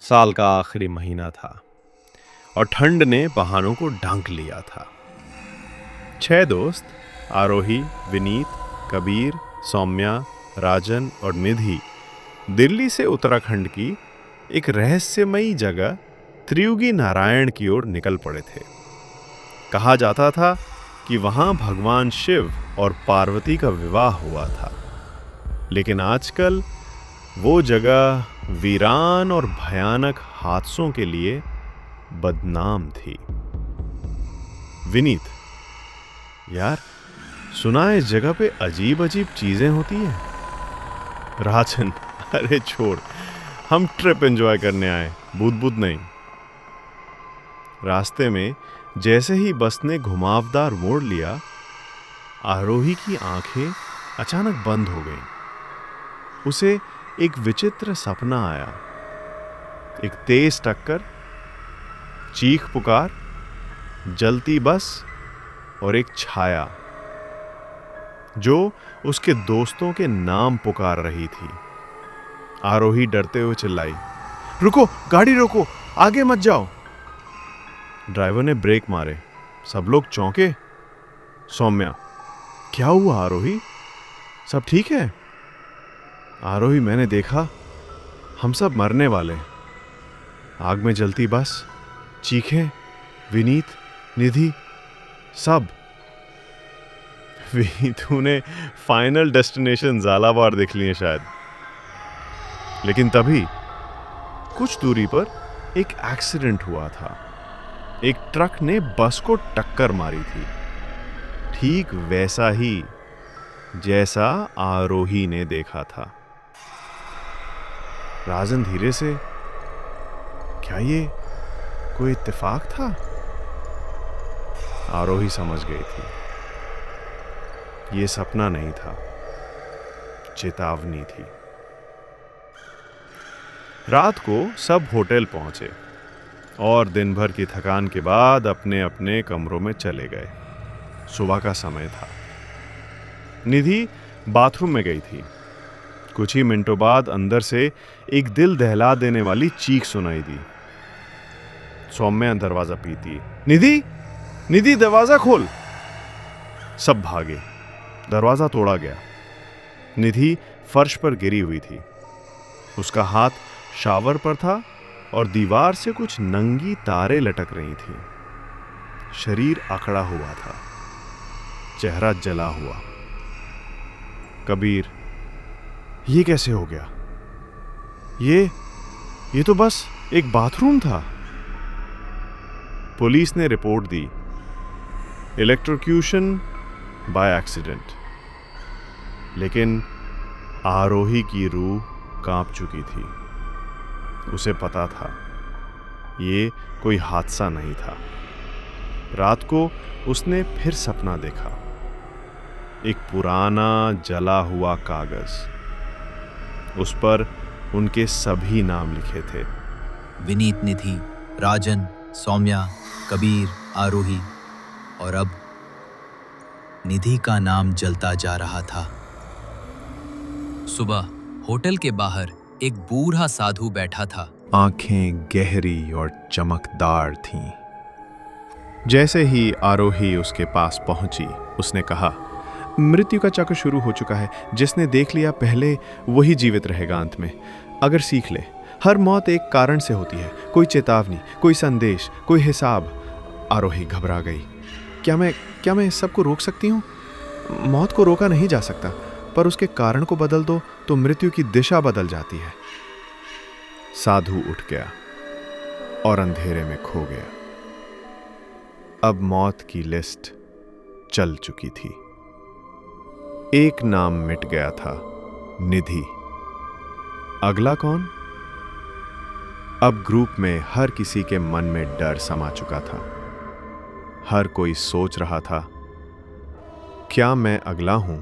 साल का आखिरी महीना था और ठंड ने पहाड़ों को ढांक लिया था। 6 दोस्त आरोही, विनीत, कबीर, सौम्या, राजन और निधि दिल्ली से उत्तराखंड की एक रहस्यमयी जगह त्रियुगी नारायण की ओर निकल पड़े थे। कहा जाता था कि वहां भगवान शिव और पार्वती का विवाह हुआ था, लेकिन आजकल वो जगह वीरान और भयानक हादसों के लिए बदनाम थी। विनीत, यार सुना है इस जगह पे अजीब अजीब चीजें होती हैं। राजन, अरे छोड़, हम ट्रिप एंजॉय करने आए, भूत भूत नहीं। रास्ते में जैसे ही बस ने घुमावदार मोड़ लिया, आरोही की आंखें अचानक बंद हो गईं। उसे एक विचित्र सपना आया। एक तेज टक्कर, चीख पुकार, जलती बस और एक छाया जो उसके दोस्तों के नाम पुकार रही थी। आरोही डरते हुए चिल्लाई, रुको, गाड़ी रोको, आगे मत जाओ। ड्राइवर ने ब्रेक मारे। सब लोग चौंके। सौम्या, क्या हुआ आरोही, सब ठीक है? आरोही, मैंने देखा, हम सब मरने वाले। आग में जलती बस, चीखें, विनीत, निधि, सब। तूने फाइनल डेस्टिनेशन झालावाड़ देख लिए शायद। लेकिन तभी कुछ दूरी पर एक एक्सीडेंट हुआ था। एक ट्रक ने बस को टक्कर मारी थी, ठीक वैसा ही जैसा आरोही ने देखा था। राजन धीरे से, क्या ये कोई इत्तेफाक था? आरोही समझ गई थी, ये सपना नहीं था, चेतावनी थी। रात को सब होटल पहुंचे और दिन भर की थकान के बाद अपने अपने कमरों में चले गए। सुबह का समय था। निधि बाथरूम में गई थी। कुछ ही मिनटों बाद अंदर से एक दिल दहला देने वाली चीख सुनाई दी। सौम्या दरवाजा पीटी, निधि, निधि दरवाजा खोल। सब भागे। दरवाजा तोड़ा गया। निधि फर्श पर गिरी हुई थी। उसका हाथ शावर पर था और दीवार से कुछ नंगी तारें लटक रही थी। शरीर अकड़ा हुआ था, चेहरा जला हुआ। कबीर, ये कैसे हो गया? ये तो बस एक बाथरूम था। पुलिस ने report the, electrocution by accident. लेकिन आरोही की रूह कांप चुकी थी। उसे पता था ये कोई हादसा नहीं था। रात को उसने फिर सपना देखा। एक पुराना जला हुआ कागज, उस पर उनके सभी नाम लिखे थे। विनीत, निधि, राजन, सौम्या, कबीर, आरोही, और अब निधि का नाम जलता जा रहा था। सुबह होटल के बाहर एक बूढ़ा साधु बैठा था। आंखें गहरी और चमकदार थीं। जैसे ही आरोही उसके पास पहुंची, उसने कहा, मृत्यु का चक्र शुरू हो चुका है। जिसने देख लिया पहले वही जीवित रहेगा अंत में। अगर सीख ले, हर मौत एक कारण से होती है, कोई चेतावनी, कोई संदेश, कोई हिसाब। आरोही घबरा गई। क्या मैं सबको रोक सकती हूँ? मौत को रोका नहीं जा सकता, पर उसके कारण को बदल दो तो मृत्यु की दिशा बदल जाती है। साधु उठ गया और अंधेरे में खो गया। अब मौत की लिस्ट चल चुकी थी। एक नाम मिट गया था, निधि। अगला कौन? अब ग्रुप में हर किसी के मन में डर समा चुका था। हर कोई सोच रहा था, क्या मैं अगला हूं?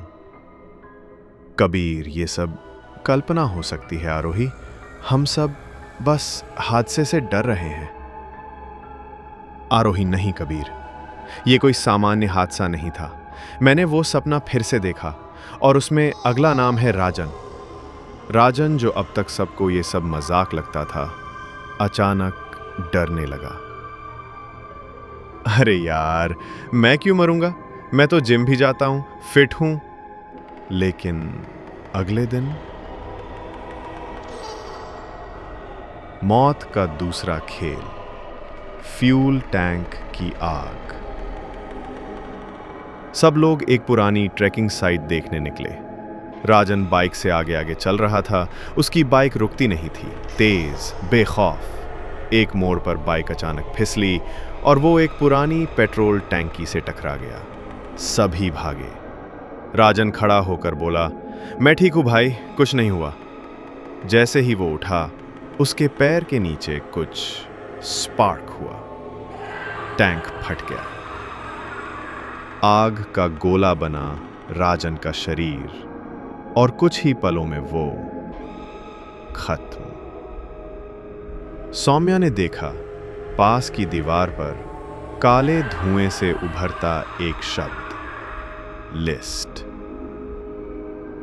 कबीर, ये सब कल्पना हो सकती है आरोही। हम सब बस हादसे से डर रहे हैं। आरोही, नहीं कबीर, ये कोई सामान्य हादसा नहीं था। मैंने वो सपना फिर से देखा और उसमें अगला नाम है राजन। राजन, जो अब तक सबको ये सब मजाक लगता था, अचानक डरने लगा। अरे यार, मैं क्यों मरूंगा? मैं तो जिम भी जाता हूं, फिट हूं। लेकिन अगले दिन मौत का दूसरा खेल, फ्यूल टैंक की आग। सब लोग एक पुरानी ट्रैकिंग साइट देखने निकले। राजन बाइक से आगे आगे चल रहा था। उसकी बाइक रुकती नहीं थी, तेज, बेखौफ। एक मोड़ पर बाइक अचानक फिसली और वो एक पुरानी पेट्रोल टैंकी से टकरा गया। सभी भागे। राजन खड़ा होकर बोला, मैं ठीक हूं भाई, कुछ नहीं हुआ। जैसे ही वो उठा, उसके पैर के नीचे कुछ स्पार्क हुआ। टैंक फट गया। आग का गोला बना राजन का शरीर और कुछ ही पलों में वो खत्म। सौम्या ने देखा, पास की दीवार पर काले धुएं से उभरता एक शब्द, लिस्ट।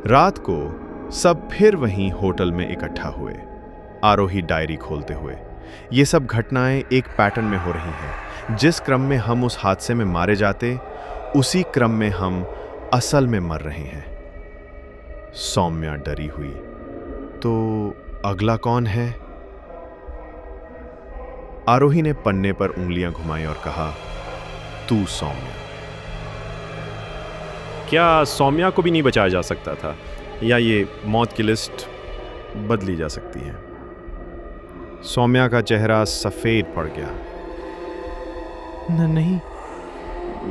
रात को सब फिर वहीं होटल में इकट्ठा हुए, आरोही डायरी खोलते हुए। ये सब घटनाएं एक पैटर्न में हो रही हैं। जिस क्रम में हम उस हादसे में मारे जाते, उसी क्रम में हम असल में मर रहे हैं। सौम्या डरी हुई, तो अगला कौन है? आरोही ने पन्ने पर उंगलियां घुमाई और कहा, तू सौम्या। क्या सौम्या को भी नहीं बचाया जा सकता था, या ये मौत की लिस्ट बदली जा सकती है? सौम्या का चेहरा सफेद पड़ गया। नहीं,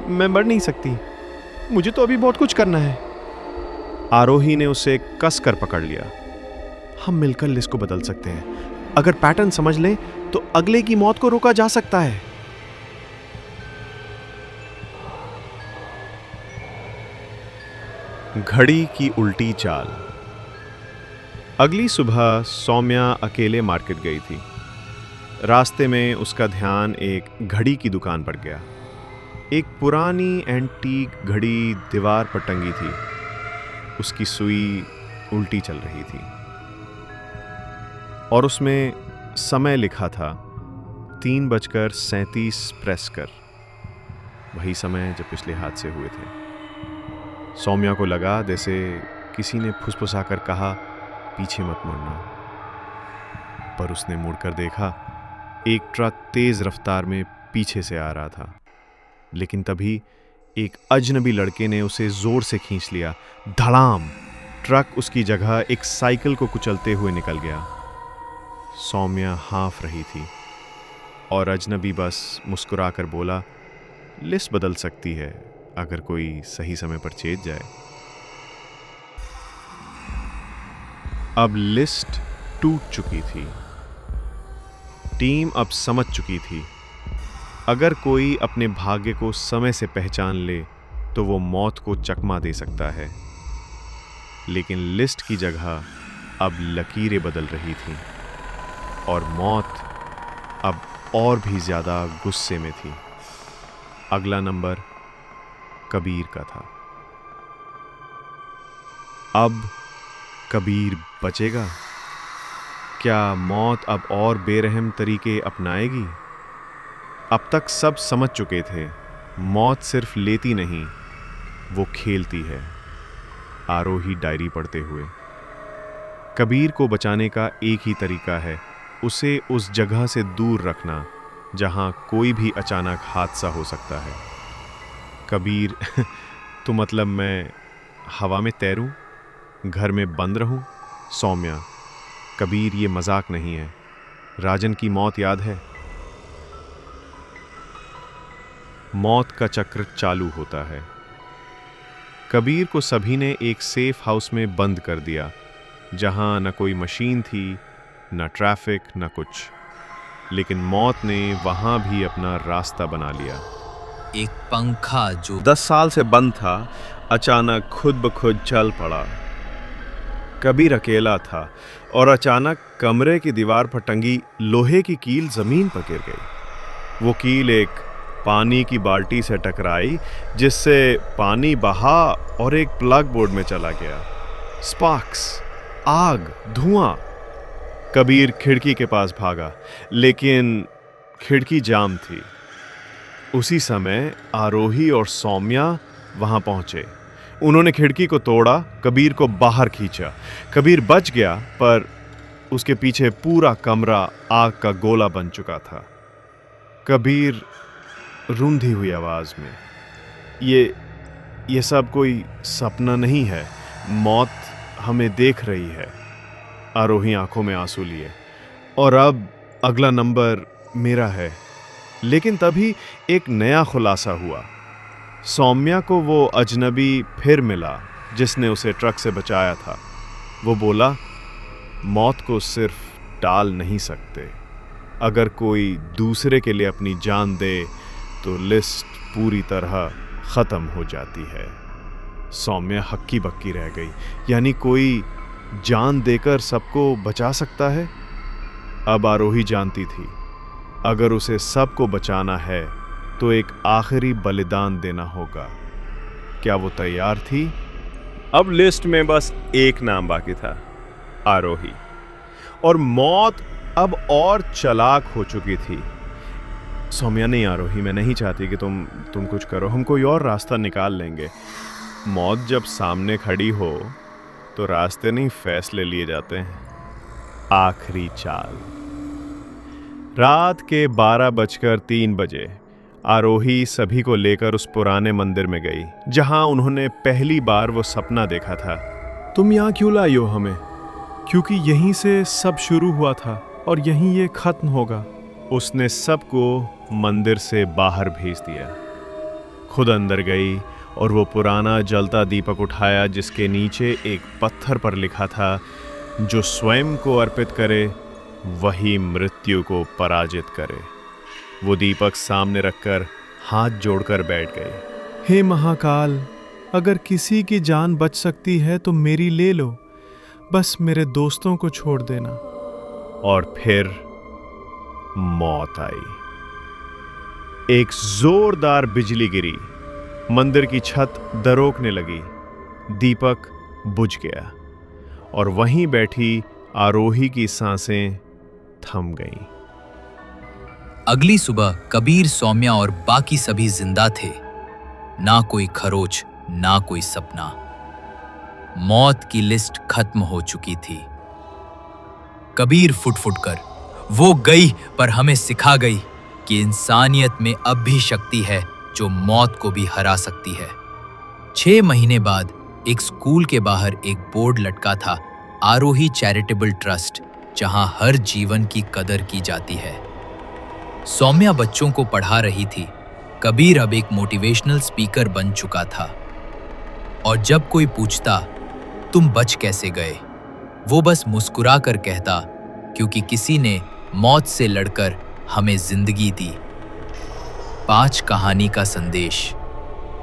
मैं मर नहीं सकती, मुझे तो अभी बहुत कुछ करना है। आरोही ने उसे कसकर पकड़ लिया। हम मिलकर लिस्ट को बदल सकते हैं। अगर पैटर्न समझ लें तो अगले की मौत को रोका जा सकता है। घड़ी की उल्टी चाल। अगली सुबह सौम्या अकेले मार्केट गई थी। रास्ते में उसका ध्यान एक घड़ी की दुकान पर गया। एक पुरानी एंटीक घड़ी दीवार पर टंगी थी। उसकी सुई उल्टी चल रही थी और उसमें समय लिखा था 3:37 प्रेस कर। वही समय जब पिछले हादसे हुए थे। सौम्या को लगा जैसे किसी ने फुसफुसाकर कहा, पीछे मत मुड़ना। पर उसने मुड़कर देखा, एक ट्रक तेज रफ्तार में पीछे से आ रहा था। लेकिन तभी एक अजनबी लड़के ने उसे जोर से खींच लिया। धड़ाम! ट्रक उसकी जगह एक साइकिल को कुचलते हुए निकल गया। सौम्या हाँफ रही थी और अजनबी बस मुस्कुराकर बोला, लिस्ट बदल सकती है अगर कोई सही समय पर चेत जाए। अब लिस्ट टूट चुकी थी। टीम अब समझ चुकी थी, अगर कोई अपने भाग्य को समय से पहचान ले तो वो मौत को चकमा दे सकता है। लेकिन लिस्ट की जगह अब लकीरें बदल रही थीं और मौत अब और भी ज्यादा गुस्से में थी। अगला नंबर कबीर का था। अब कबीर बचेगा? क्या मौत अब और बेरहम तरीके अपनाएगी? अब तक सब समझ चुके थे, मौत सिर्फ लेती नहीं, वो खेलती है। आरोही डायरी पढ़ते हुए, कबीर को बचाने का एक ही तरीका है, उसे उस जगह से दूर रखना जहां कोई भी अचानक हादसा हो सकता है। कबीर तो मतलब मैं हवा में तैरूं, घर में बंद रहूं? सौम्या, कबीर ये मजाक नहीं है। राजन की मौत याद है? मौत का चक्र चालू होता है। कबीर को सभी ने एक सेफ हाउस में बंद कर दिया, जहां न कोई मशीन थी, न ट्रैफिक, न कुछ। लेकिन मौत ने वहां भी अपना रास्ता बना लिया। एक पंखा जो 10 साल से बंद था, अचानक खुद ब खुद चल पड़ा। कबीर अकेला था और अचानक कमरे की दीवार पर टंगी लोहे की कील जमीन पर गिर गई। वो कील एक पानी की बाल्टी से टकराई, जिससे पानी बहा और एक प्लग बोर्ड में चला गया। स्पार्क्स, आग, धुआं। कबीर खिड़की के पास भागा, लेकिन खिड़की जाम थी। उसी समय आरोही और सौम्या वहां पहुंचे। उन्होंने खिड़की को तोड़ा, कबीर को बाहर खींचा। कबीर बच गया, पर उसके पीछे पूरा कमरा आग का गोला बन चुका था। कबीर रूंधी हुई आवाज में, ये सब कोई सपना नहीं है, मौत हमें देख रही है। आरोही आंखों में आंसू लिए, और अब अगला नंबर मेरा है। लेकिन तभी एक नया खुलासा हुआ। सौम्या को वो अजनबी फिर मिला जिसने उसे ट्रक से बचाया था। वो बोला, मौत को सिर्फ टाल नहीं सकते, अगर कोई दूसरे के लिए अपनी जान दे तो लिस्ट पूरी तरह ख़त्म हो जाती है। सौम्या हक्की बक्की रह गई। यानी कोई जान देकर सबको बचा सकता है? अब आरोही जानती थी, अगर उसे सबको बचाना है तो एक आखिरी बलिदान देना होगा। क्या वो तैयार थी? अब लिस्ट में बस एक नाम बाकी था, आरोही। और मौत अब और चालाक हो चुकी थी। सौम्या, नहीं आरोही, मैं नहीं चाहती कि तुम कुछ करो, हम कोई और रास्ता निकाल लेंगे। मौत जब सामने खड़ी हो तो रास्ते नहीं, फैसले लिए जाते हैं। आखिरी चाल। रात के 12:03 आरोही सभी को लेकर उस पुराने मंदिर में गई जहां उन्होंने पहली बार वो सपना देखा था। तुम यहाँ क्यों लाई हो हमें? क्योंकि यहीं से सब शुरू हुआ था और यहीं ये खत्म होगा। उसने सबको मंदिर से बाहर भेज दिया। खुद अंदर गई और वो पुराना जलता दीपक उठाया जिसके नीचे एक पत्थर पर लिखा था, जो स्वयं को अर्पित करे वही मृत्यु को पराजित करे। वो दीपक सामने रखकर हाथ जोड़कर बैठ गई। हे महाकाल, अगर किसी की जान बच सकती है तो मेरी ले लो, बस मेरे दोस्तों को छोड़ देना। और फिर मौत आई। एक जोरदार बिजली गिरी, मंदिर की छत दरोकने लगी, दीपक बुझ गया और वहीं बैठी आरोही की सांसें थम गईं। अगली सुबह कबीर, सौम्या और बाकी सभी जिंदा थे। ना कोई खरोच, ना कोई सपना। मौत की लिस्ट खत्म हो चुकी थी। कबीर फुट कर, वो गई पर हमें सिखा गई कि इंसानियत में अब भी शक्ति है जो मौत को भी हरा सकती है। 6 महीने बाद एक स्कूल के बाहर एक बोर्ड लटका था, आरोही चैरिटेबल ट्रस्ट, जहां हर जीवन की कदर की जाती है। सौम्या बच्चों को पढ़ा रही थी। कबीर अब एक मोटिवेशनल स्पीकर बन चुका था। और जब कोई पूछता, तुम बच कैसे गए, वो बस मुस्कुरा कर कहता, क्योंकि किसी ने मौत से लड़कर हमें जिंदगी दी। 5 कहानी का संदेश।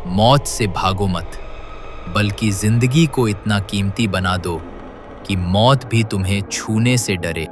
मौत से भागो मत, बल्कि जिंदगी को इतना कीमती बना दो कि मौत भी तुम्हें छूने से डरे।